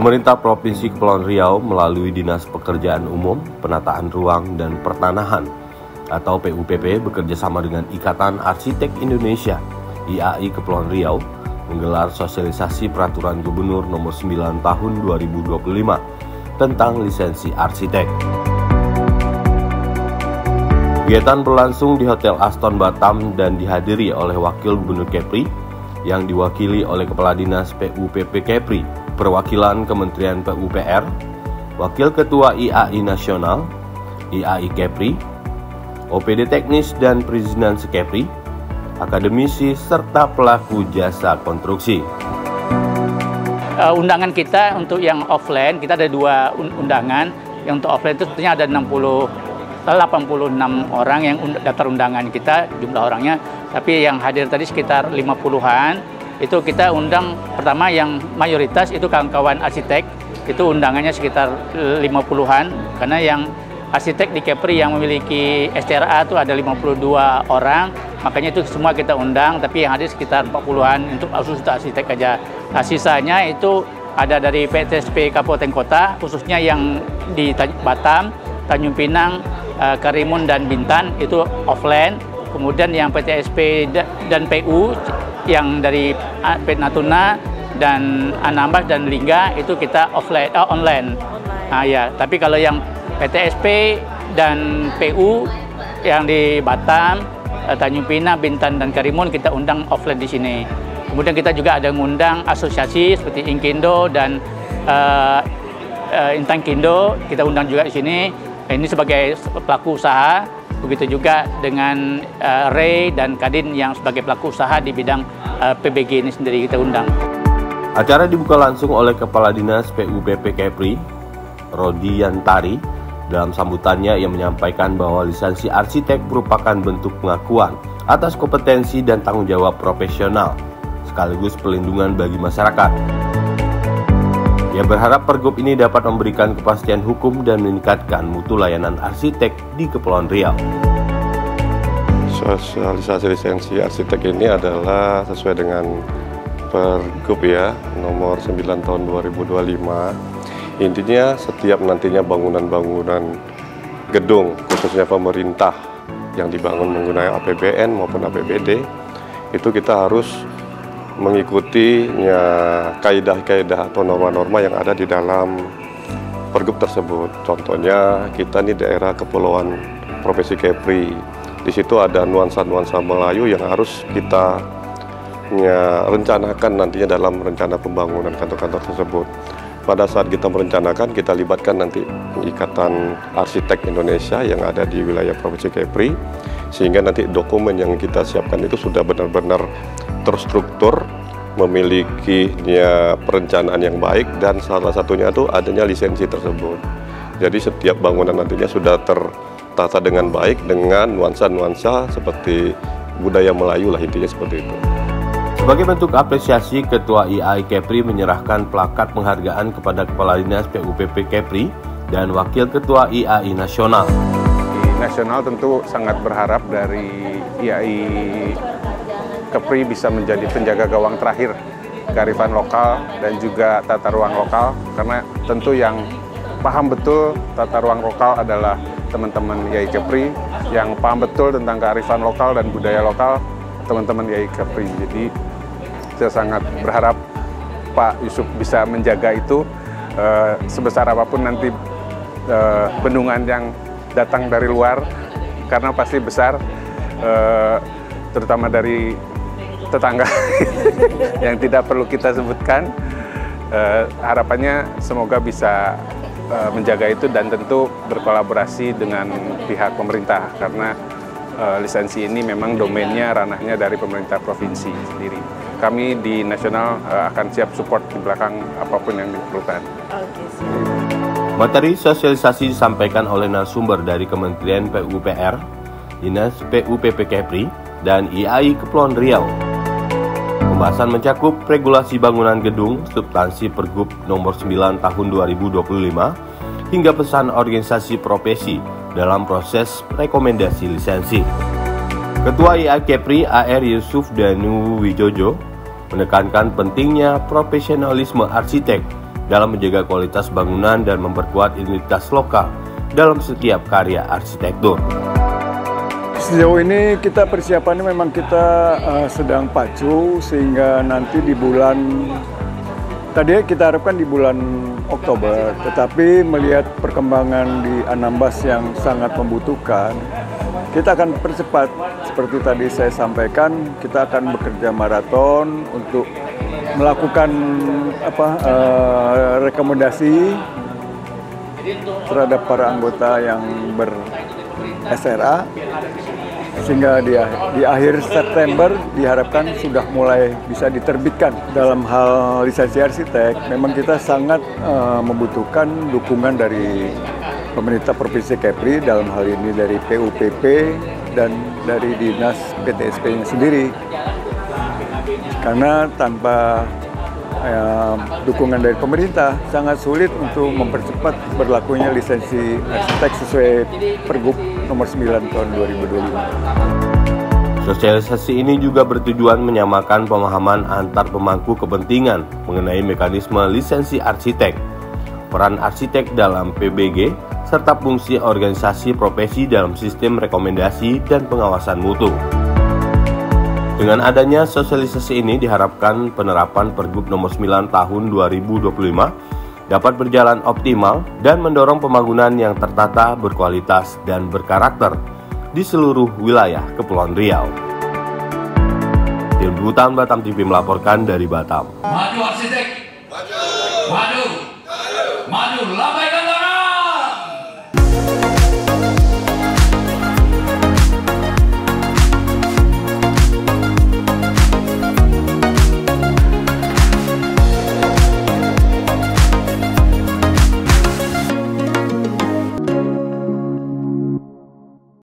Pemerintah Provinsi Kepulauan Riau melalui Dinas Pekerjaan Umum, Penataan Ruang dan Pertanahan atau PUPP bekerjasama dengan Ikatan Arsitek Indonesia IAI Kepulauan Riau menggelar sosialisasi Peraturan Gubernur Nomor 9 Tahun 2025 tentang lisensi arsitek. Kegiatan berlangsung di Hotel Aston Batam dan dihadiri oleh Wakil Gubernur Kepri yang diwakili oleh Kepala Dinas PUPP Kepri, perwakilan Kementerian PUPR, Wakil Ketua IAI Nasional, IAI Kepri, OPD Teknis dan Perizinan Sekepri, akademisi, serta pelaku jasa konstruksi. Undangan kita untuk yang offline, kita ada 2 undangan. Yang untuk offline itu sebetulnya ada 86 orang yang daftar undangan kita, jumlah orangnya. Tapi yang hadir tadi sekitar 50-an. Itu kita undang pertama yang mayoritas itu kawan-kawan arsitek, itu undangannya sekitar 50-an, karena yang arsitek di Kepri yang memiliki STRA itu ada 52 orang, makanya itu semua kita undang, tapi yang hadir sekitar 40-an untuk khusus arsitek aja. Nah, sisanya itu ada dari PTSP Kabupaten Kota, khususnya yang di Batam, Tanjung Pinang, Karimun dan Bintan itu offline. Kemudian yang PTSP dan PU yang dari Natuna dan Anambas dan Lingga itu kita online. Nah ya, tapi kalau yang PTSP dan PU yang di Batam, Tanjung Pinang, Bintan dan Karimun kita undang offline di sini. Kemudian kita juga ada mengundang asosiasi seperti Inkindo dan Intan Kindo, kita undang juga di sini. Ini sebagai pelaku usaha. Begitu juga dengan Ray dan Kadin yang sebagai pelaku usaha di bidang PBG ini sendiri kita undang. Acara dibuka langsung oleh Kepala Dinas PUPP Kepri, Rodi Yantari. Dalam sambutannya ia menyampaikan bahwa lisensi arsitek merupakan bentuk pengakuan atas kompetensi dan tanggung jawab profesional, sekaligus pelindungan bagi masyarakat. Ia berharap pergub ini dapat memberikan kepastian hukum dan meningkatkan mutu layanan arsitek di Kepulauan Riau. Sosialisasi lisensi arsitek ini adalah sesuai dengan pergub ya, nomor 9 tahun 2025. Intinya setiap nantinya bangunan-bangunan gedung, khususnya pemerintah yang dibangun menggunakan APBN maupun APBD, itu kita harus mengikuti kaidah-kaidah atau norma-norma yang ada di dalam pergub tersebut. Contohnya kita ini daerah kepulauan Provinsi Kepri. Di situ ada nuansa-nuansa Melayu yang harus kita rencanakan nantinya dalam rencana pembangunan kantor-kantor tersebut. Pada saat kita merencanakan, kita libatkan nanti Ikatan Arsitek Indonesia yang ada di wilayah Provinsi Kepri, sehingga nanti dokumen yang kita siapkan itu sudah benar-benar terstruktur, memiliki perencanaan yang baik, dan salah satunya itu adanya lisensi tersebut. Jadi setiap bangunan nantinya sudah tertata dengan baik, dengan nuansa-nuansa seperti budaya Melayu lah, intinya seperti itu. Sebagai bentuk apresiasi, Ketua IAI Kepri menyerahkan plakat penghargaan kepada Kepala Dinas PUPP Kepri dan Wakil Ketua IAI Nasional. Di nasional tentu sangat berharap dari IAI Kepri bisa menjadi penjaga gawang terakhir kearifan lokal dan juga tata ruang lokal, karena tentu yang paham betul tata ruang lokal adalah teman-teman IAI Kepri, yang paham betul tentang kearifan lokal dan budaya lokal teman-teman IAI Kepri. Jadi saya sangat berharap Pak Yusuf bisa menjaga itu, sebesar apapun nanti bendungan yang datang dari luar, karena pasti besar, terutama dari tetangga yang tidak perlu kita sebutkan. Harapannya semoga bisa menjaga itu dan tentu berkolaborasi dengan pihak pemerintah, karena lisensi ini memang domainnya, ranahnya dari pemerintah provinsi sendiri. Kami di nasional akan siap support di belakang apapun yang diperlukan. Materi sosialisasi disampaikan oleh narasumber dari Kementerian PUPR, Dinas PUPP Kepri, dan IAI Kepulauan Riau. Pembahasan mencakup regulasi bangunan gedung, substansi Pergub Nomor 9 Tahun 2025, hingga pesan organisasi profesi dalam proses rekomendasi lisensi. Ketua IAI Kepri AR Yusuf Danu Wijojo menekankan pentingnya profesionalisme arsitek dalam menjaga kualitas bangunan dan memperkuat identitas lokal dalam setiap karya arsitektur. Sejauh ini kita persiapannya memang kita sedang pacu sehingga nanti di bulan, tadi kita harapkan di bulan Oktober, tetapi melihat perkembangan di Anambas yang sangat membutuhkan, kita akan percepat. Seperti tadi saya sampaikan, kita akan bekerja maraton untuk melakukan rekomendasi terhadap para anggota yang ber-SRA, sehingga di akhir September diharapkan sudah mulai bisa diterbitkan. Dalam hal lisensi arsitek, memang kita sangat membutuhkan dukungan dari pemerintah Provinsi Kepri, dalam hal ini dari PUPP dan dari Dinas PTSP-nya sendiri. Karena tanpa dukungan dari pemerintah, sangat sulit untuk mempercepat berlakunya lisensi arsitek sesuai Pergub nomor 9 tahun 2025. Sosialisasi ini juga bertujuan menyamakan pemahaman antar pemangku kepentingan mengenai mekanisme lisensi arsitek, peran arsitek dalam PBG, serta fungsi organisasi profesi dalam sistem rekomendasi dan pengawasan mutu. Dengan adanya sosialisasi ini diharapkan penerapan Pergub nomor 9 tahun 2025 dapat berjalan optimal dan mendorong pembangunan yang tertata, berkualitas, dan berkarakter di seluruh wilayah Kepulauan Riau. Tim Liputan Batam TV melaporkan dari Batam. Maju arsitek! Maju! Maju! Maju!